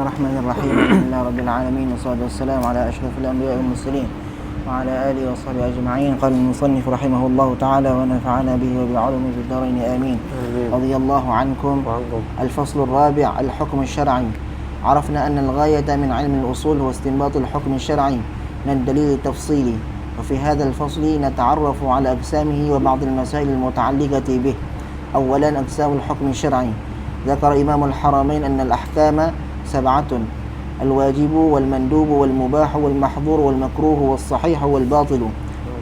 الرحمن الرحيم الحمد لله رب العالمين والصلاة والسلام على أشرف الأنبياء والمرسلين وعلى آله وصحبه أجمعين. قال المصنف رحمه الله تعالى ونفعنا به وبعلومه في الدارين آمين. رضي الله عنكم. الفصل الرابع الحكم الشرعي. عرفنا أن الغاية من علم الأصول هو استنباط الحكم الشرعي من الدليل التفصيلي، وفي هذا الفصل نتعرف على أقسامه وبعض المسائل المتعلقة به. أولا أقسام الحكم الشرعي. ذكر إمام الحرمين أن الأحكام 7: الواجب والمندوب والمباح والمحظور والمكروه والصحيح والباطل.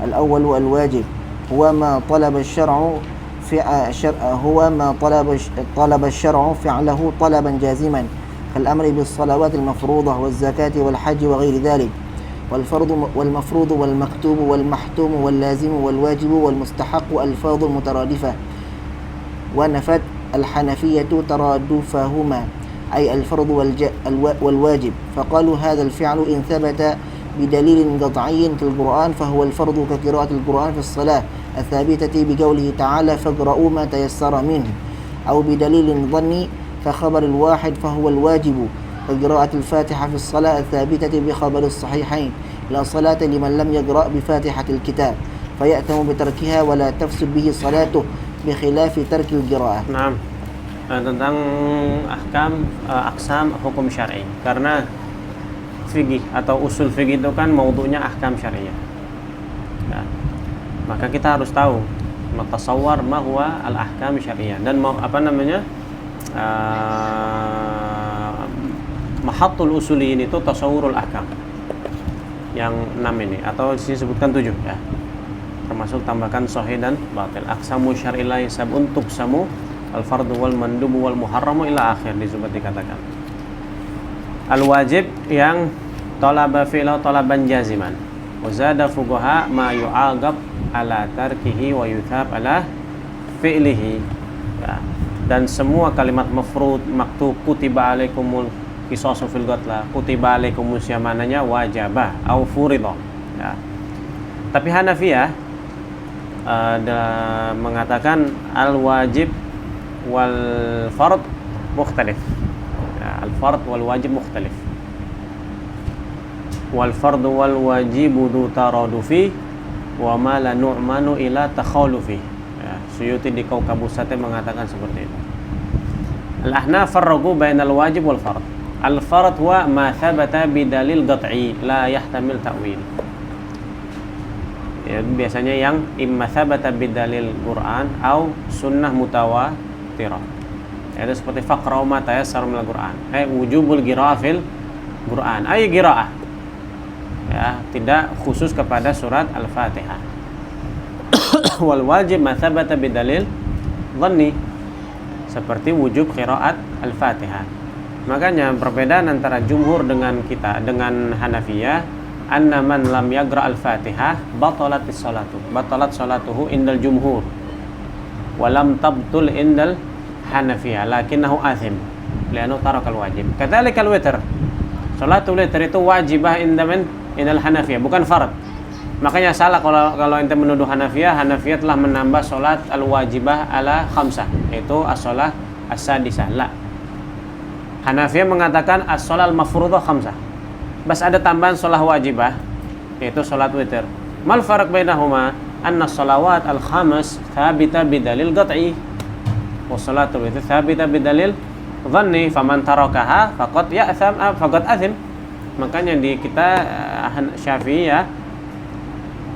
الأول الواجب هو ما طلب الشرع فعله طلبا جازما كالأمر بالصلوات المفروضة والزكاة والحج وغير ذلك. والمفروض والمكتوب والمحتوم واللازم والواجب والمستحق ألفاظ مترادفة، ونفت الحنفية ترادفهما أي الفرض والواجب، فقالوا هذا الفعل إن ثبت بدليل قطعي كالقرآن فهو الفرض كقراءة القرآن في الصلاة الثابتة بقوله تعالى فاقرؤوا ما تيسر منه، أو بدليل ظني كخبر الواحد فهو الواجب كقراءة الفاتحة في الصلاة الثابتة بخبر الصحيحين لا صلاة لمن لم يقرأ بفاتحة الكتاب فيأثم بتركها ولا تفسد به صلاته بخلاف ترك القراءة. Nah, tentang aksam hukum syar'i, karena fikih atau usul fikih itu kan maudhu'nya ahkam syariah. Ya. Maka kita harus tahu matasawwar ma huwa al-ahkam syariah dan mahattul usuliyin itu tasawwurul ahkam. Yang 6 ini atau di sini sebutkan 7 ya. Termasuk tambahkan sahih dan batil. Aqsamu syar'i la sab'un tuqsamu al-fardu wal mandubu wal muharramu ila akhir disebut dikatakan. Al-wajib yang talaba fi'la talaban jaziman. Wa zada fuqaha ma yu'aqab ala tarkihi wa yuthab ala fi'lihi. Ya. Dan semua kalimat mafrud, maktub, kutiba alaikumul qisasu fil qatla, kutiba alaikumus yamananya wajibah au furidah. Ya. Tapi Hanafiyah mengatakan al-wajib wal fard mukhtalif. Ya, al-fard wal wajib mukhtalif. Wal fard wal wajib du taradufi wa ma la nu'manu ila takhalufi. Ya, Suyuti di Kaukabusate mengatakan seperti itu. Al-Ahnaf farraqu bainal wajib wal fard. Al-fard huwa ma thabata bidalil qat'i la yahtamil ta'wil. Ya, biasanya yang imma thabata bidalil Quran atau sunnah mutawatirah. Itu seperti faqra'u ma tayassara minal Quran. Wujubul qira'ah fil Quran. Qira'ah. Ya, tidak khusus kepada surat Al-Fatihah. Wal wajib ma thabata bidalil dhanni. Seperti wujub qira'at Al-Fatihah. Makanya perbedaan antara jumhur dengan kita dengan Hanafiyah, anna man lam yagra al-Fatihah batalatis salatu. Batalat salatuhu indal jumhur. Wa lam tabtul indal Hanafiyah, lakinnahu athim li'annahu tarakal wajib. Kadzalikal witr. Salatul witr itu wajibah indal Hanafiyah, bukan fard. Makanya salah kalau ente menuduh Hanafiyah telah menambah salat al-wajibah ala khamsah, yaitu as-shalah as-sadisah. La. Hanafiyah mengatakan as-shalah al-mafruḍah khamsah. Bas ada tambahan shalah wajibah, yaitu salat witir. Mal farq bainahuma? Anna shalawat al-khams thabita bidalil qat'i wa salatul witir thabita bidalil dhanni, faman tarakaha faqad ya'tham faqad athim. Makanya di kita Syafi'iyah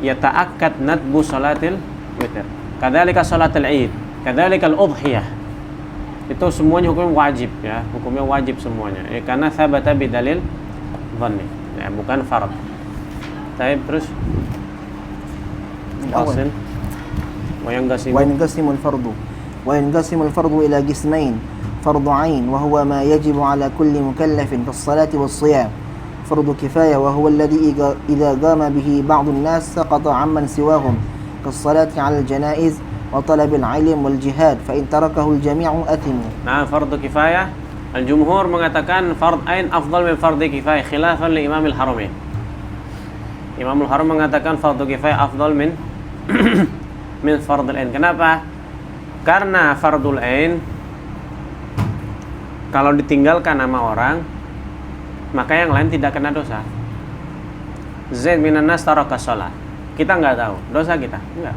yata'akkad nadbu salatil witir. Kadzalika salatul Id, kadzalika al-udhiyah. Itu semuanya hukumnya wajib ya, hukumnya wajib semuanya. Ya, karena thabata bidalil dhanni, ya, bukan fard. Baik, terus الأول وينقسم الفرض إلى قسمين: فرض عين وهو ما يجب على كل مكلف كالصلاة والصيام، فرض كفاية وهو الذي إذا قام به بعض الناس سقط عمن سواهم كالصلاة على الجنائز وطلب العلم والجهاد فإن تركه الجميع أثموا. Nah, fardu kifayah, al-jumhur mengatakan fard ain afdal min fardi kifayah khilafan li Imam al-Haramain. Imam al-Haram mengatakan fardu kifayah afdal min min fardul ain. Kenapa? Karena fardul ain kalau ditinggalkan sama orang maka yang lain tidak kena dosa. Zaid minan nas taraka shalah. Kita nggak tahu dosa kita, enggak.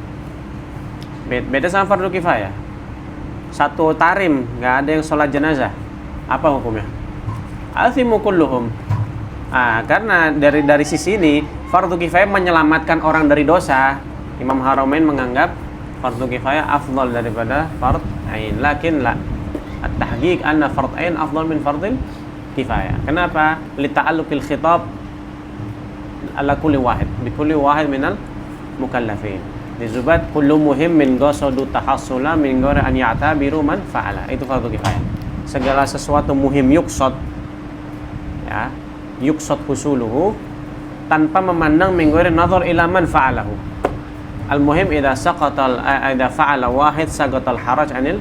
Beda sama fardu kifayah. Satu tarim nggak ada yang sholat jenazah, apa hukumnya? Athimu kulluhum. Karena dari sisi ini fardu kifayah menyelamatkan orang dari dosa. Imam Haramain menganggap fardu kifayah afdal daripada fard ain. Lakin la at-tahqiq anna fard ain afdal min fardil kifayah. Kenapa? Li ta'alluqil khitab ala kulli wahid bi kulli wahid minal mukallafin. Dizubat kullu muhim min qasadu tahassula min ghairi an ya'tabiru man fa'ala. Itu fardu kifayah. Segala sesuatu muhim yuqsad, ya, yuqsad husuluhu tanpa memandang min ghairi nazar ila man fa'alahu. Al-muhim idza fa'ala wahid saqatal haraj anil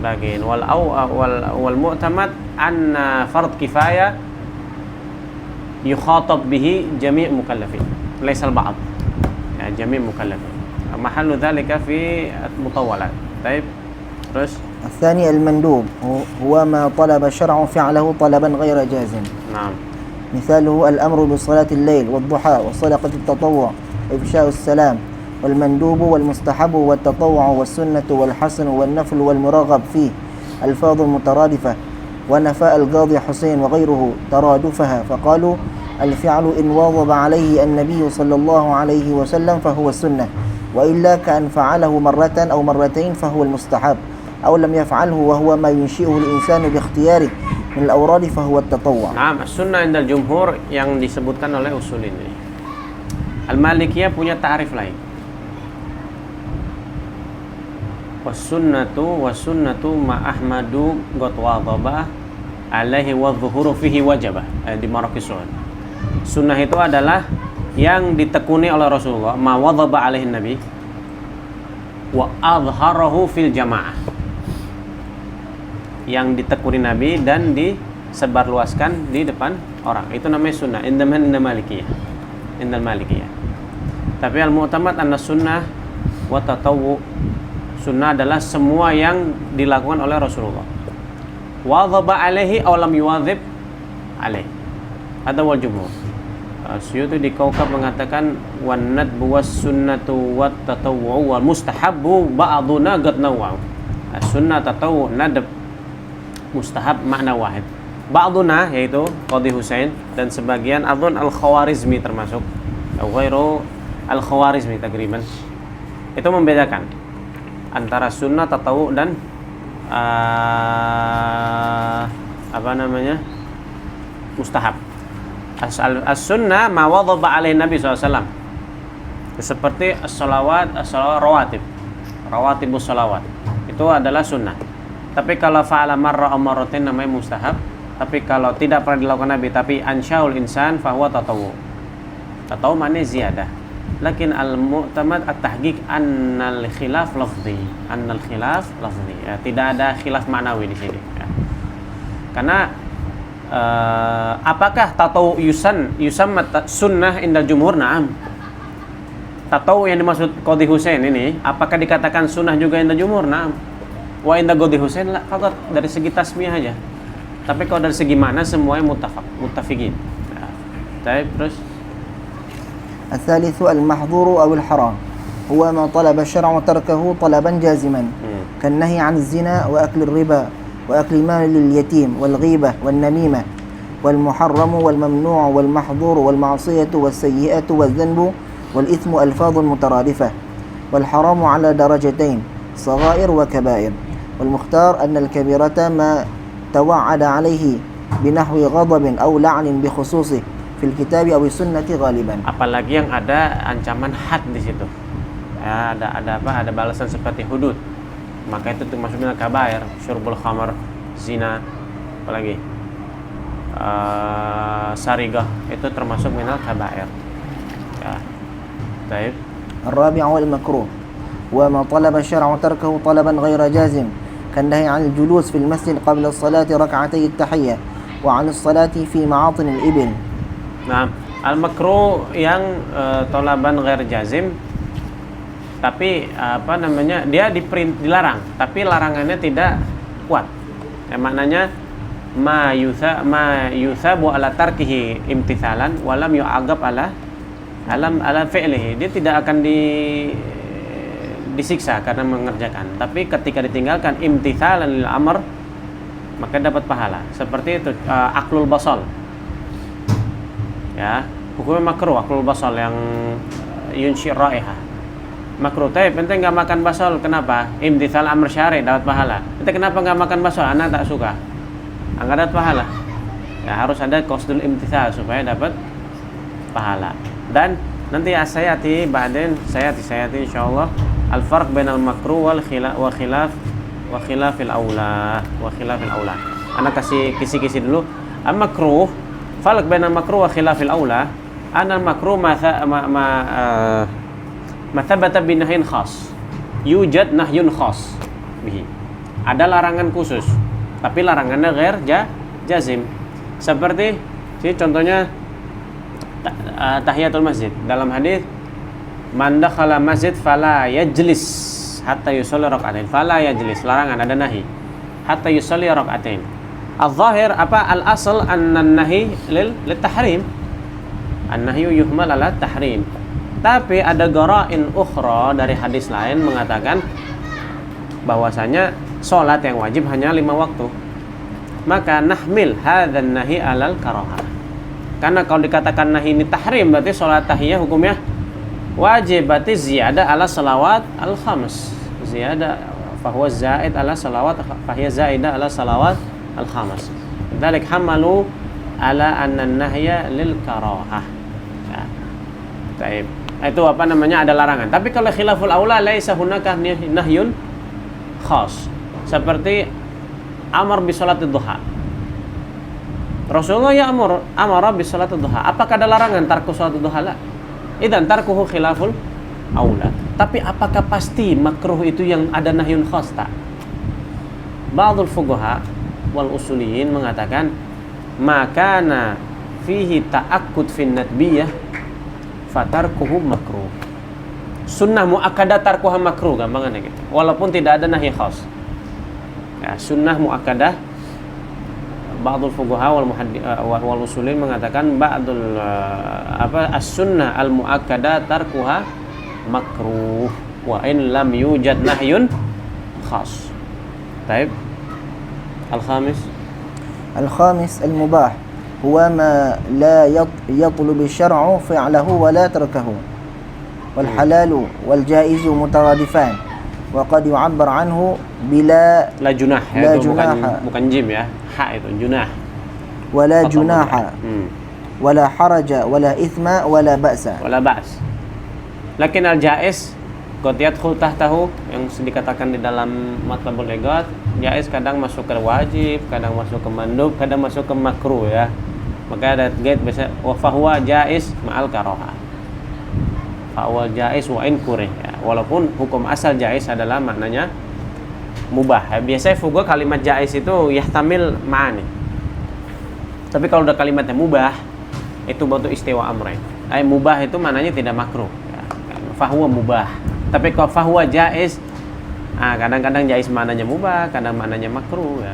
bagin wal mu'tamad anna fard kifayah yukhatab bihi jami' mukallafin laysa al-ba'd, ya, jami' mukallafin. Mahallu dhalika fi mutawwalat. Baik. Terus الثاني المندوب هو ما طلب الشرع فعله طلبا غير جازم. نعم. مثاله الأمر بصلاة الليل والضحى وصدقة التطوع وإفشاء السلام. والمندوب والمستحب والتطوع والسنة والحسن والنفل والمرغب فيه ألفاظ مترادفة. ونفى القاضي حسين وغيره ترادفها فقالوا الفعل إن واظب عليه النبي صلى الله عليه وسلم فهو السنة، وإلا كأن فعله مرة أو مرتين فهو المستحب، أو لم يفعله وهو ما ينشئه الإنسان باختياره من الأوراد فهو التطوع. Nah, sunnah indal jumhur yang disebutkan oleh usul ini. Al-Malikiyah punya ta'rif lain. Wasunnatu ma Ahmadu qad wadhaba alaihi wa dhuhuru fihi wajibah di Maraqis Su'ud. Sunnah itu adalah yang ditekuni oleh Rasulullah, ma wadhaba alaihi nabi wa adharahu fil jamaah. Yang ditekuni Nabi dan disebarluaskan di depan orang. Itu namanya sunnah. Indal Malikiyah. Tapi al-mu'tamad anna sunnah wa tatawwu. Sunnah adalah semua yang dilakukan oleh Rasulullah. Wadhaba alaihi aw lam yuwadhib alaihi. Ada wal jumhur. Suyuti di Kaukab mengatakan wan nadbu was sunnatu wat tatawwu wal mustahabbu ba'duna qad nawwa. Sunnah tatawwu nadb mustahab makna wahid. Ba'duna yaitu Qadhi Husain dan sebagian adun al-Khawarizmi termasuk ghairu al-Khawarizmi takriban. Itu membedakan antara sunnah tatawu dan mustahab. As-sunnah ma wadhaba alaihi Nabi SAW. Seperti as-salawat rawatibus salawat. Itu adalah sunnah. Tapi kalau fa'ala marra aw marratain namanya mustahab. Tapi kalau tidak pernah dilakukan Nabi tapi ansyaul insan fahuwa tatawu. Tatawu maknanya ziyadah. Lakin al-mu'tamad at-tahqiq annal khilaf lafzi. Ya, tidak ada khilaf maknawi di sini. Ya. Karena apakah tatawu yusamma sunnah indal jumhur? Na'am. Tatawu yang dimaksud Qadhi Husain ini apakah dikatakan sunnah juga indal jumhur? Na'am. Wa inda Qadhi Husain la faqat dari segi tasmiyah aja. Tapi kalau dari segi mana semuanya muttafiqin. Ya. Terus الثالث المحظور أو الحرام هو ما طلب الشرع تركه طلبا جازما كالنهي عن الزنا وأكل الربا وأكل مال اليتيم والغيبة والنميمة والمحرم والممنوع والمحظور والمعصية والسيئة والذنب والإثم ألفاظ مترادفة والحرام على درجتين صغائر وكبائر والمختار أن الكبيرة ما توعد عليه بنحو غضب أو لعن بخصوصه fil kitab aw sunnah ghaliban. Apalagi yang ada ancaman had di situ. Ya, ada apa? Ada balasan seperti hudud. Maka itu termasuk minal kabair, syurbul khamar, zina, apalagi sarigah itu termasuk minal kabair. Ya. Baik. الرابع والمكروه وما طلب الشرع تركه طلبا غير جازم كالنهي عن الجلوس في المسجد قبل الصلاة ركعتي التحية وعن الصلاة في معاطن الإبل. Nah, al-makruh yang tolaban ghair jazim tapi dia dilarang, tapi larangannya tidak kuat. Ya, maknanya ma yuthabu ala tarkihi imtithalan wa lam yu'aqab ala fi'lihi. Dia tidak akan disiksa karena mengerjakan, tapi ketika ditinggalkan imtithalan lil amr maka dapat pahala. Seperti itu aklul basal. Ya, hukumnya makruh aklul basal yang yunshir raihah. Makruh, tapi penting nggak makan basal. Kenapa? Imtithal amr syari dapat pahala. Kita kenapa nggak makan basal? Anak tak suka. Nggak dapat pahala. Ya harus ada qasdul imtithal supaya dapat pahala. Dan nanti sayati insyaallah al-farq bainal makruh wal khilafil aula. Anak kasih kisi-kisi dulu. Al-makruh, farq bainal makruh wa khilafil aula. Anal makruh mathabata binahyin khas, yujad nahyun khas bihi. Ada larangan khusus, tapi larangannya ghair jazim. Seperti contohnya tahiyatul masjid. Dalam hadis man dakhala masjid fala yajlis hatta yusalli rak'atain. Fala yajlis, larangan, ada nahi. Hatta yusalli rak'atain. Al-zahir apa? Al-asl an-nahi lil tahrim. An-nahyu yuhmal ala tahrim. Tapi ada gara'in ukhra dari hadis lain mengatakan bahwasanya sholat yang wajib hanya 5 waktu. Maka nahmil hadzan nahi alal karahah. Karena kalau dikatakan nahi ini tahrim berarti sholat tahiyah hukumnya wajib, berarti ziyadah ala salawat al-khams. Ziyadah fahuwa zaid ala salawat, fahiya zaidah ala salawat al-khams. Dzalik hamalu ala anna nahya lil karahah. Ya. Baik. Itu apa namanya, ada larangan. Tapi kalau khilaful aula laisa hunaka nahyun khas. Seperti amar bi salatid duha. Rasulullah ya amara bi salatid duha. Apakah ada larangan tarku salatid duha? La. Idzan tarkuhu khilaful aula. Tapi apakah pasti makruh itu yang ada nahyun khas? Tak. Ba'dul fuqaha wal usuliyin mengatakan makana fihi ta'akkud fin nadbiyah fatarkuhu makruh. Sunnah muakkadah tarkuha makruh, gampangannya gitu. Walaupun tidak ada nahi khas. Ya, sunnah muakkadah ba'dul fuqaha wal usulin mengatakan ba'dul as-sunnah al-muakkadah tarkuha makruh wa in lam yujad nahyun khas. Baik. Al-khamis al-mubah هو ما لا يطلب الشرع فعله ولا تركه والحلال والجائز مترادفان وقد يعبر عنه بلا لا جناح. لا itu جناح bukan jim ya, ha itu junah. ولا جناح ولا حرج ولا إثم ولا بأس. Lakin al-jaiz qad yadkhul tahtahu, yang dikatakan di dalam matlabul ligat, jaiz kadang masuk ke wajib, kadang masuk ke mandub, kadang masuk ke makruh ya. Maka ada gate biasa wa fahuwa jaiz ma'al karahah. Fa awal jaiz wa in kurih ya. Walaupun hukum asal jaiz adalah maknanya mubah. Ya, biasanya fuqaha kalimat jaiz itu yahtamil ma'ani. Tapi kalau udah kalimatnya mubah itu bentuk istiwa amrain. Mubah itu maknanya tidak makruh ya. Fahuwa mubah. Tapi kalau fahuwa jaiz, kadang-kadang jaiz maknanya mubah, kadang maknanya makruh ya.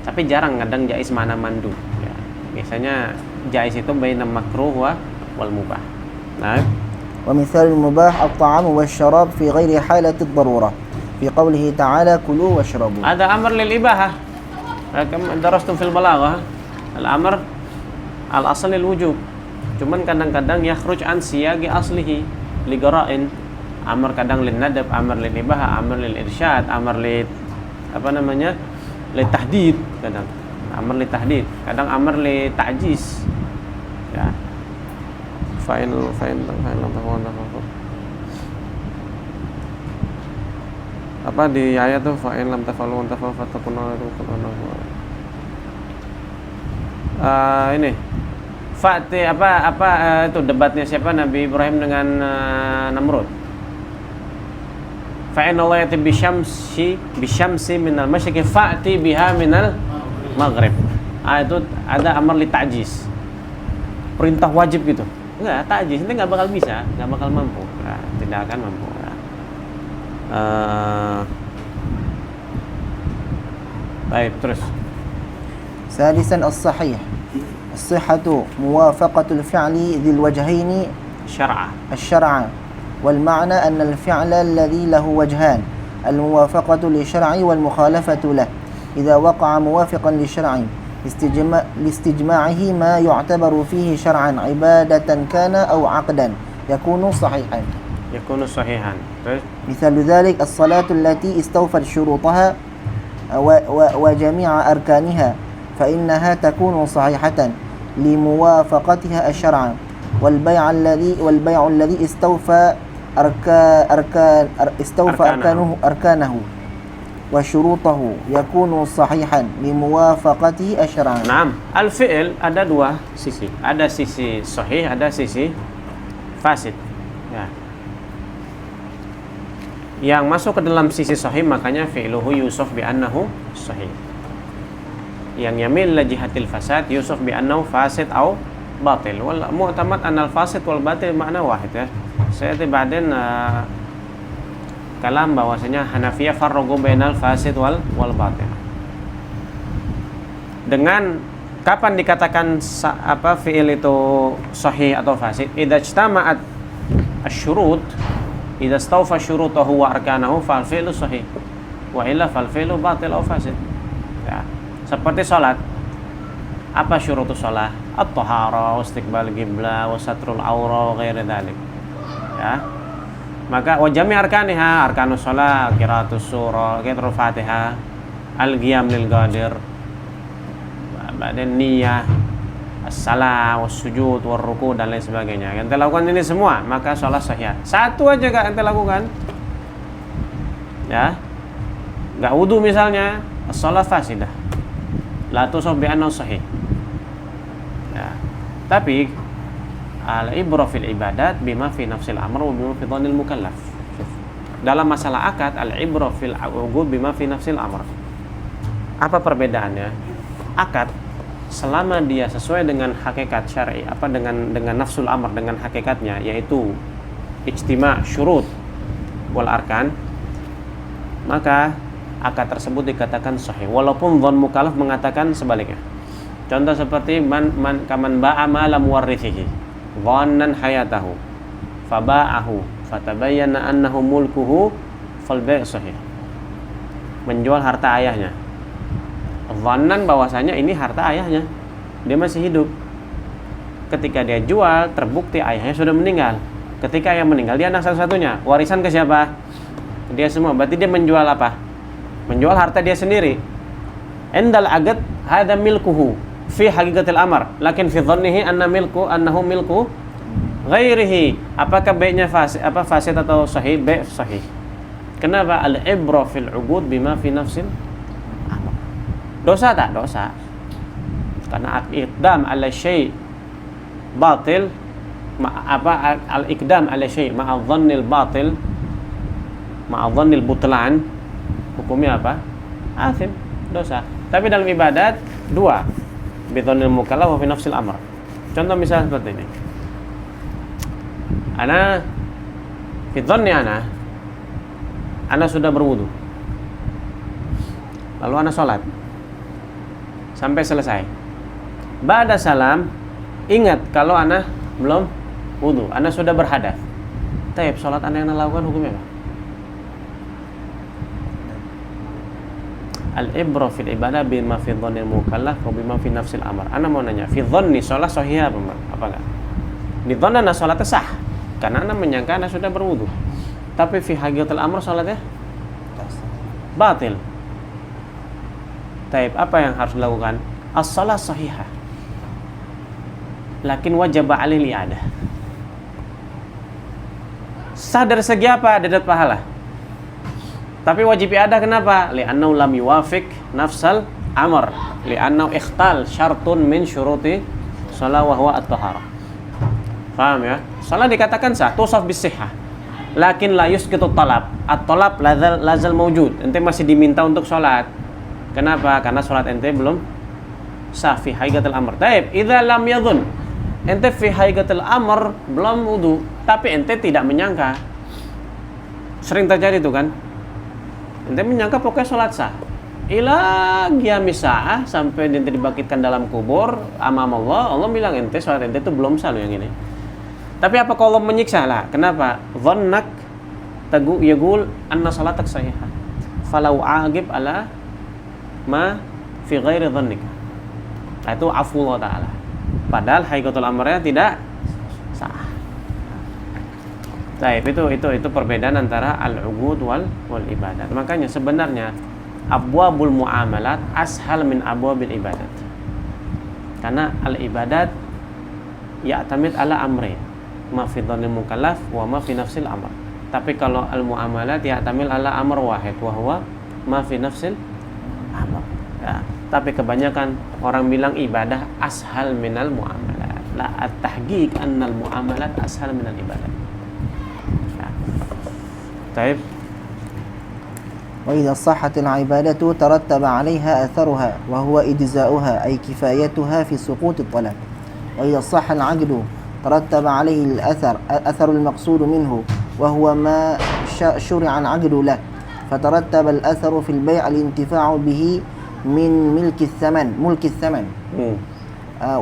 Tapi jarang kadang jaiz makna mandub ya. Biasanya jaiz itu baina makruh wal mubah. Nah, wa mithalul mubah at-ta'am wasyarab fi ghairi halati ad-darurah. Fi qoulihi ta'ala kulu washrabu. Ada amr lil ibahah. Darastum fil balaghah. Al-amr al-asl lil wujub. Cuman kadang-kadang yakhruj an siyagi aslihi li gara'in. Amr kadang lin nadab, amr lil ibahah, amr lil irsyad, amr li li tahdid, kadang amr li tahdid, kadang amr li ta'jiz ya. Fa'in apa di ayat tuh fa'in lam tafalu tafalu fatakuna ini Fa'ti itu debatnya siapa Nabi Ibrahim dengan Namrud. Fa'in Allah yati bisyamsi minal masyriqi fa'ti biha minal maghrib. Itu ada amar li ta'jiz, perintah wajib gitu. Enggak, ta'jiz itu enggak bakal bisa, enggak bakal mampu. Nah, tidak akan mampu. Baik, terus سادسا الصحيح الصحة موافقة الفعل ذي الوجهين syar'a. الشرع والمعنى أن الفعل الذي له وجهان الموافقة للشرع والمخالفة له إذا وقع موافقا للشرع لاستجماعه ما يعتبر فيه شرعا عبادة كان أو عقدا يكون صحيحا. Yakunu sahihan. Terus مثال ذلك الصلاة التي استوفت شروطها وجميع أركانها فإنها تكون صحيحة لموافقتها الشرع والبيع الذي استوفى أركانه وشروطه يكون صحيحا لموافقته الشرع. Naam, al-fi'il ada dua sisi. Ada sisi sahih, ada sisi fasid. Ya. Yang masuk ke dalam sisi sahih makanya fi'luhu yusuf bi annahu sahih. Yang yamil la jihatil fasad yusuf bi annahu fasid au batil. Wal mu'tamad anna al-fasid wal batil makna wahid ya. Saya ba'din kalam bahwasanya Hanafiyah farraqu bainal fasid wal batil. Dengan kapan dikatakan fi'il itu sahih atau fasid? Idza ijtama'at asy-syurut, idza istawfa syurutahu wa arkanahu fal fi'lu sahih. Wa illa fal fi'lu batil aw fasid. Ya. Seperti salat. Apa syurutus shalah? At-taharah, istiqbal qiblah, wa satrul awra wa ghairi dzalik. Ya. Maka wa jami' arkaniha, arkanus shalah, qiraatus surah, qiraatul Fatihah, al-qiyam lil qadir. Ba'dan niyah, as-salah, was-sujud, war-ruku' dan lain sebagainya. Ente lakukan ini semua, maka shalah sahih. Satu aja enggak ente lakukan. Ya. Enggak wudu misalnya, as-shalah fasidah. La tusab bi annahu sahih. Ya. Tapi al-ibrah fil ibadat bima fi nafsil amr wa bima fi dhanil mukallaf. Dalam masalah akad al-ibrah fil uqud bima fi nafsil amr. Apa perbedaannya? Akad selama dia sesuai dengan hakikat syar'i, dengan nafsul amr, dengan hakikatnya yaitu ijtima' syurut wal arkan, maka akad tersebut dikatakan sahih walaupun dhon mukallaf mengatakan sebaliknya. Contoh seperti kaman ba'a ma lam warithihi dhannan hayatahu faba'ahu fatabayyana annahu mulkuhu fal bai' sahih. Menjual harta ayahnya, dhannan bahwasanya ini harta ayahnya, dia masih hidup. Ketika dia jual terbukti ayahnya sudah meninggal. Ketika ayah meninggal dia anak satu-satunya, warisan ke siapa? Dia semua. Berarti dia menjual apa? Menjual harta dia sendiri. Endal agad hada milkuhu fi haqiqatil amr, lakin fi dhannihi annahu milku ghairihi. Apakah baiknya fasid atau sahih? Baik sahih. Kenapa? Al-ibrah fil uqud bima fi nafsil amr. Dosa tak? Dosa. Karena al-iqdam ala syai' batil al-iqdam ala syai' ma'a dhannil batil ma'a dhannil butlan, hukumnya apa? Athim, dosa. Tapi dalam ibadat dua, bidhannil mukallaf wa fi nafsil amr. Contoh misalnya seperti ini. Ana fi dhanni ana sudah berwudu. Lalu ana salat sampai selesai. Ba'da salam ingat kalau ana belum wudu, ana sudah berhadas. Taib salat ana yang lakukan hukumnya apa? Al-ibrah fil ibadah bima fi dhannil mukallaf wa bima fi nafsil amr. Ana mau nanya, fi dhanni shalah sahih apa enggak? Di dhanna salatnya sah karena ana menyangka ana sudah berwudu. Tapi fi haqiqatil amr salatnya batil. Taib, apa yang harus dilakukan? As-shalah sahihah. Lakin wajib 'alaihi i'adah. Sah dari segi apa? Dapat pahala. Tapi wajib i'adah kenapa? Li'annahu lam yuwafiq nafsal amr, li'annahu ikhtal syartun min syuruti shalah wa huwa at-taharah. Paham ya? Salah dikatakan sah, tusaf bisihhah. Lakin la yusqitu talab. At-talab lazal mawjud. Ente masih diminta untuk salat. Kenapa? Karena salat ente belum sah fi haqiqatil amr. Taib, idza lam yadhun. Ente fi haqiqatil amr belum wudu, tapi ente tidak menyangka. Sering terjadi itu kan? Ente menyangka pokoknya sholat sah. ila qiyamis saah, sampai ente dibangkitkan dalam kubur amam Allah, Allah bilang ente salat ente itu belum sah yang ini. Tapi apa kalau Allah menyiksa lah? Kenapa? Dhannak tagu yaqul anna salatak sahihah. Falau agib ala ma fi ghairi dhannika. Itu afu Allah Ta'ala. Padahal haqiqatul amrnya tidak sah. Baik, itu perbedaan antara al-uqud wal ibadat. Makanya sebenarnya abwabul muamalat ashal min abwabil ibadat. Karena al-ibadat ya'tamid ala amri, ma fi dhanil mukallaf wa ma fi nafsil amr. Tapi kalau al-muamalat ya'tamil ala amr wahid wa huwa ma fi nafsil amr. Ya. Tapi kebanyakan orang bilang ibadah ashal minal muamalat. La at-tahqiq anna al-muamalat ashal minal ibadat. Ya. Baik. وإذا صحت العبادة ترتب عليها أثرها وهو إجزاؤها أي كفايتها في سقوط الطلب. وإذا صح العقد ترتب عليه أثر المقصود منه وهو ما شرع العقد له، فترتب الأثر في البيع الانتفاع به من ملك الثمن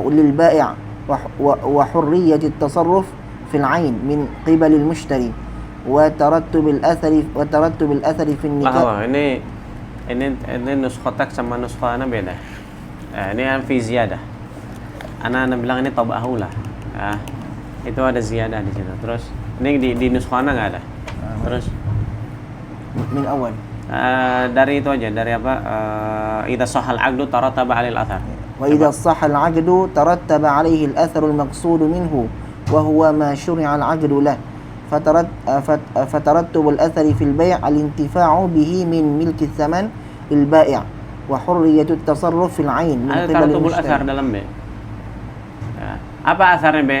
للبائع وحرية التصرف في العين من قبل المشتري وترتب الأثر في النكاح. ini nuskotak sama nuskana beda. Ini yang fi ziyadah. Anak bilang ini tabahula. Itu ada ziyadah di situ. Terus ini di nuskana nggak ada. Terus min awal. Dari itu aja, dari apa? Idza sahal 'aqdu tarattaba 'alal athar. Wa idza sahal 'aqdu tarattaba 'alaihi al-athar al-maqsud minhu wa huwa ma syuri'a al-'aqdu lahu. فترتب الأثر في البيع الانتفاع به من ملك الثمن للبائع وحرية التصرف في العين من قبل ترتب المشتري. الأثر dalam B. Apa asarnya B?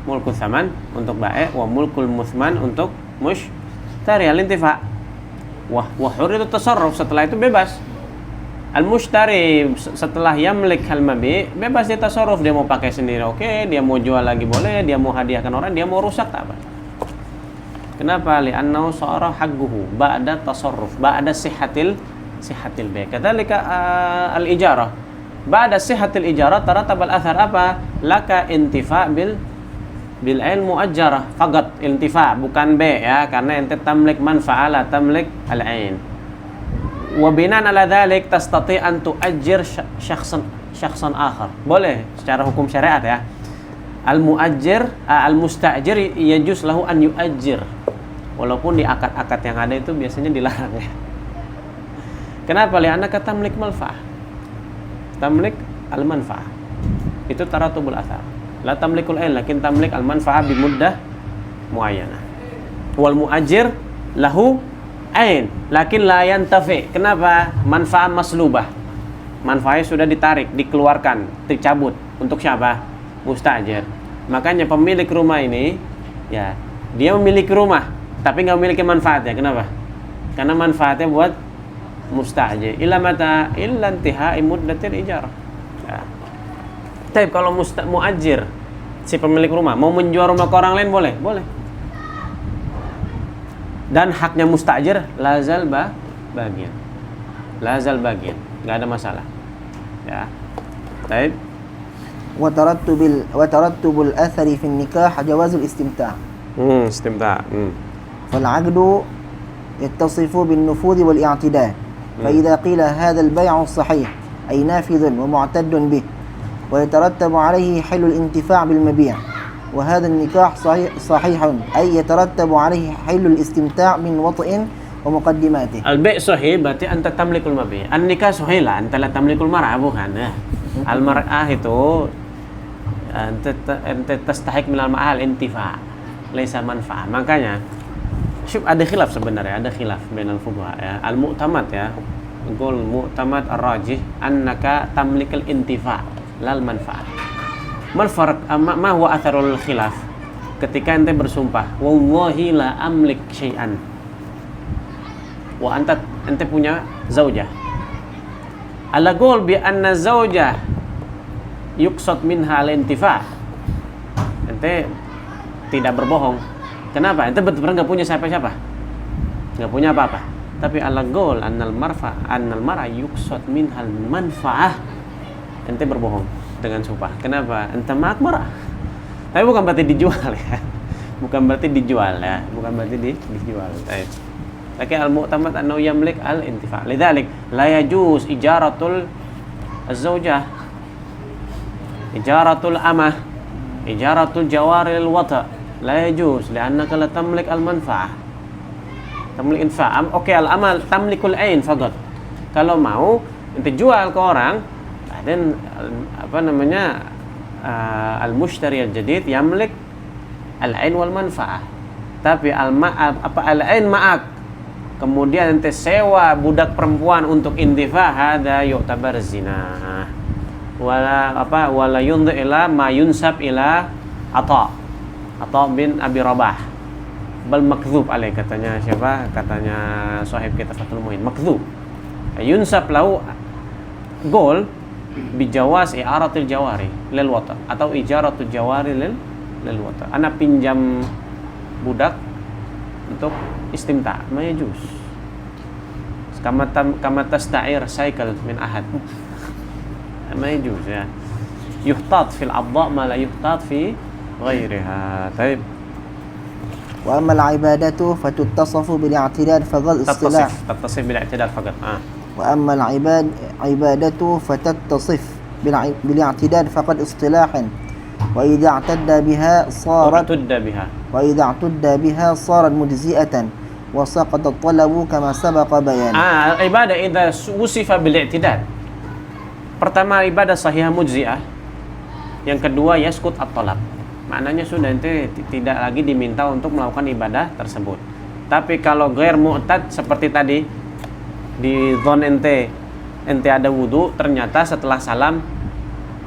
Mulkul thaman untuk ba'i wa mulkul muthman untuk mushtari al-intifa. Wa hurriyatu tasarruf, setelah itu bebas. Al-mushtari setelah yamlik al-mabi bebas dia tasarruf, dia mau pakai sendiri oke, dia mau jual lagi boleh, dia mau hadiahkan orang, dia mau rusak tak apa. Kenapa? Li'annahu sara haqquhu ba'da tasarruf, ba'da sihhatil bay'. Kadzalika al-ijarah. Ba'da sihhatil ijarah tarattaba al-athar apa? Laka intifa' bil ain muajjarah faqat, intifa' bukan B ya, karena ente tamlik manfa'ah la tamlik al-ain. Wa binan ala dzalik tastati' an tu'ajjir syakhsan akhar. Boleh secara hukum syariat ya. Al-muajjir al-musta'jir yajuz lahu an yu'ajjir. Walaupun di akad-akad yang ada itu biasanya dilarang ya. Kenapa? Li'anna tamlik manfa'ah. Tamlik al-manfa'ah. Itu taratubul athar. La tamlikul ain lakin tamlik al-manfa'ah bi muddah muayyanah. Wal mu'ajjir lahu ain lakin la yantafi. Kenapa? Manfa'ah maslubah. Manfaatnya sudah ditarik, dikeluarkan, dicabut. Untuk siapa? Mustajir. Makanya pemilik rumah ini ya, dia memiliki rumah tapi nggak memiliki manfaatnya. Kenapa? Karena manfaatnya buat mustajir. Illa mata illa intihai muddatil ijarah. Ya. Tapi kalau muajir, si pemilik rumah mau menjual rumah ke orang lain boleh? Boleh. Dan haknya mustajir lazal bagian. Lazal bagian. Nggak ada masalah. Ya. Baik. وترتب الأثر في النكاح جواز الاستمتاع. استمتاع. فالعقد يتصف بالنفوذ والاعتداء. فإذا قيل هذا البيع الصحيح أي نافذ ومعتد به ويترتب عليه حل الانتفاع بالمبيع، وهذا النكاح صحيح أي يترتب عليه حل الاستمتاع من وطئ ومقدماته. البيع صحيح berarti anta tamlikul mabi'. An-nikah sahih lah, anta la tamlikul mar'ah bukan ya. Al-mar'ah itu ente tastahiq minal ma'al intifa' laisa manfa'ah. Makanya ada khilaf sebenarnya, ada khilaf bainal fuqaha ya. Al-mu'tamad ya, qul mu'tamad ar-rajih annaka tamlikul intifa' lal manfa'ah. Mal farq ma huwa atharul khilaf? Ketika ente bersumpah, wallahi la amlik syai'an. Wa ente punya zaujah. Ala qul bi anna zaujah yuqsad minha al-intifa'. Ente tidak berbohong. Kenapa? Ente betul-betul nggak punya siapa-siapa, nggak punya apa-apa. Tapi ala gol annal mar'a yuqsad minhal manfaah. Ente berbohong dengan sumpah. Kenapa? Ente ma'ak mar'ah. Tapi bukan berarti dijual ya. Bukan berarti dijual ya. Bukan berarti dijual. Baik. Lakin al-mu'tamad annahu yamlik al-intifa'. Lidzalik la yajuz ijaratul az-zawjah, ijaratul amah, ijaratul jawaril wata. La yajuz li'annaka la tamlik al-manfa'ah. Tamlik infa'am, oke, al-amal tamlikul ain faqat. Kalau mau ente jual ke orang, dan al-mushtari al-jadid yamlik al-ain wal manfa'ah. Tapi al-ain ma'ak. Kemudian ente sewa budak perempuan untuk intifa, hada yu'tabar zina. Wala yundhi ila ma yunsab ila Atha bin Abi Rabah. Bal makdzub alaih, katanya siapa? Katanya sahib kita Fathul Muin, makdzub. Yunsab lahu gol bijawaz i'aratil jawari lil wata atau ijaratul jawari lil wata. Ana pinjam budak untuk istimta, ma yajuz. Kama tasta'ir cycle min ahad. Ma yajuz ya. Yuhtat fil adha ma la yuhtat fi ghairiha. Baik. وأما العبادة فتتصف بالاعتدال فقد اصطلاح. تتصف بالاعتدال فقط. وأما العبادة فتتصف بالاعتدال فقد اصطلاحا وإذا اعتد بها صارت مجزئة وسقط الطلب كما سبق بيانه. Ibadah إذا وصف بالاعتدال. Pertama ibadah sahihah mujzi'ah. Yang kedua yaskut at-talab. Maknanya sudah ente tidak lagi diminta untuk melakukan ibadah tersebut. Tapi kalau ghair mu'tad seperti tadi di zon ente ada wudu, ternyata setelah salam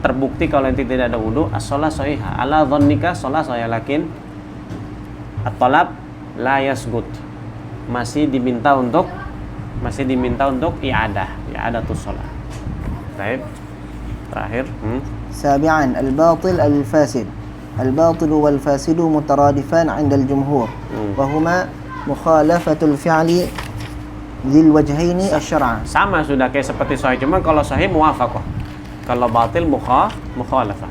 terbukti kalau ente tidak ada wudu, as-shalah sahihah. Ala dhannika shalah sahih, lakin at-talab la yasgut. Masih diminta untuk i'adatus shalah. Baik. Terakhir, سابعا الباطل الفاسد. الباطل والفاسد مترادفان عند الجمهور وهما مخالفة الفعل ذي الوجهين الشرع. Sama sudah kayak seperti sahih, cuma kalau sahih muwafaqah, kalau batil mukhalafah.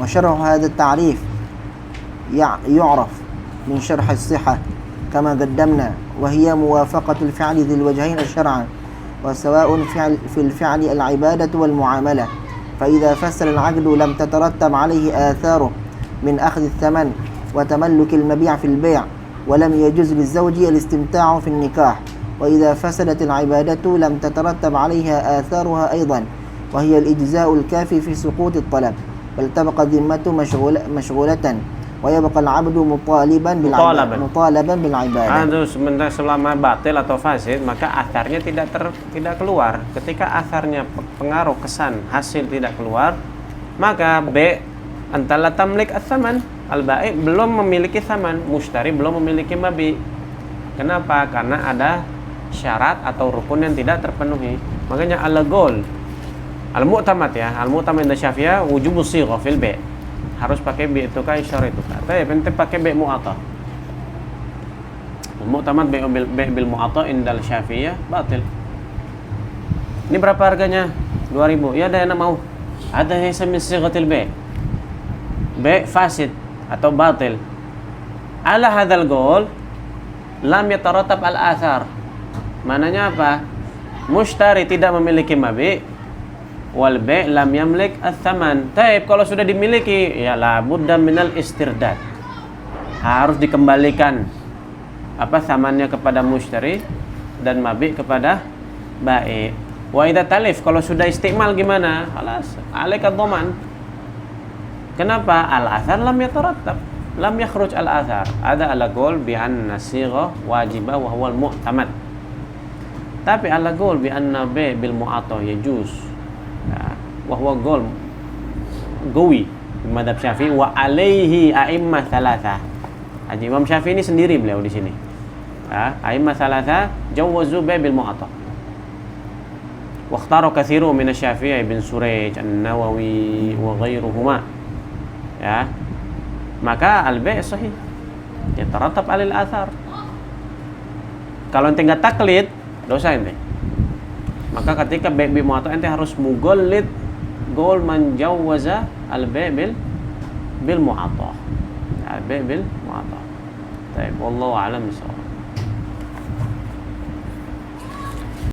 وشرح هذا التعريف يعرف من شرح الصحة كما قدمنا، وهي موافقة الفعل ذي الوجهين الشرع، وسواء في الفعل العبادة والمعاملة. فإذا فسر العقد لم تترتب عليه آثاره من أخذ الثمن وتملك المبيع في البيع، ولم يجوز للزوج الاستمتاع في النكاح. وإذا فسدت العبادة لم تترتب عليها آثارها أيضا، وهي الإجزاء الكافي في سقوط الطلب، بل تبقى الذمة مشغولة ويبقى العبد مطالبا بالعبادة. Sementara selama batil atau fasid, maka atharnya tidak keluar. Ketika atharnya pengaruh kesan hasil tidak keluar, maka B antala tamlik ats-tsaman, al-bai' belum memiliki tsaman, mushtari belum memiliki mabi. Kenapa? Karena ada syarat atau rukun yang tidak terpenuhi. Makanya al-gol al-mu'tamad ya, al-mu'tamad inda Syafi'iyah wujubus sighah fil bai'. Harus pakai bi itu kan isyarah itu kan. Tapi penting pakai bi mu'athah. Mu'tamad bi bil mu'athah indal Syafi'iyah batil. Ini berapa harganya? 2.000. Ya ada yang mau. Ada yang sami sighatil bi. Bi fasid atau batil. Ala hadzal qaul lam yatarattab al athar. Mananya apa? Mushtari tidak memiliki mabi, wal bai' lam yamlik ats-tsaman. Taib, kalau sudah dimiliki ya la budda minal istirdad. Harus dikembalikan tsamannya kepada mushtari dan mabi kepada bai'. Wa idza talif, kalau sudah istimal gimana? Khalas, alaika dhaman. Kenapa? Al-athar lam yatarattab, lam yakhruj al-athar. Ada ala qaul bi anna sighah wajibah wa huwa al-mu'tamad. Tapi ala qaul bi anna bai' bil mu'athah yajuz. Wahwa gol gawi madhab Syafi'i wa alaihi a'immah thalatha. Haji Imam Syafi'i ini sendiri beliau di sini. A'immah thalatha jawazu bai' bil mu'athah. Wa ikhtara katsiru min asy-Syafi'i bin Surayj, An-Nawawi wa ghairuhuma. Ya. Maka al-bai' sahih. Yatarattab 'alal athar. Kalau ente nggak taklid, dosa ente. Maka ketika bi mu'athah ente harus mugallid gol menjawaza al-bil bil mu'athah. Al-bil mu'athah. Baik, wallahu a'lam bishawab.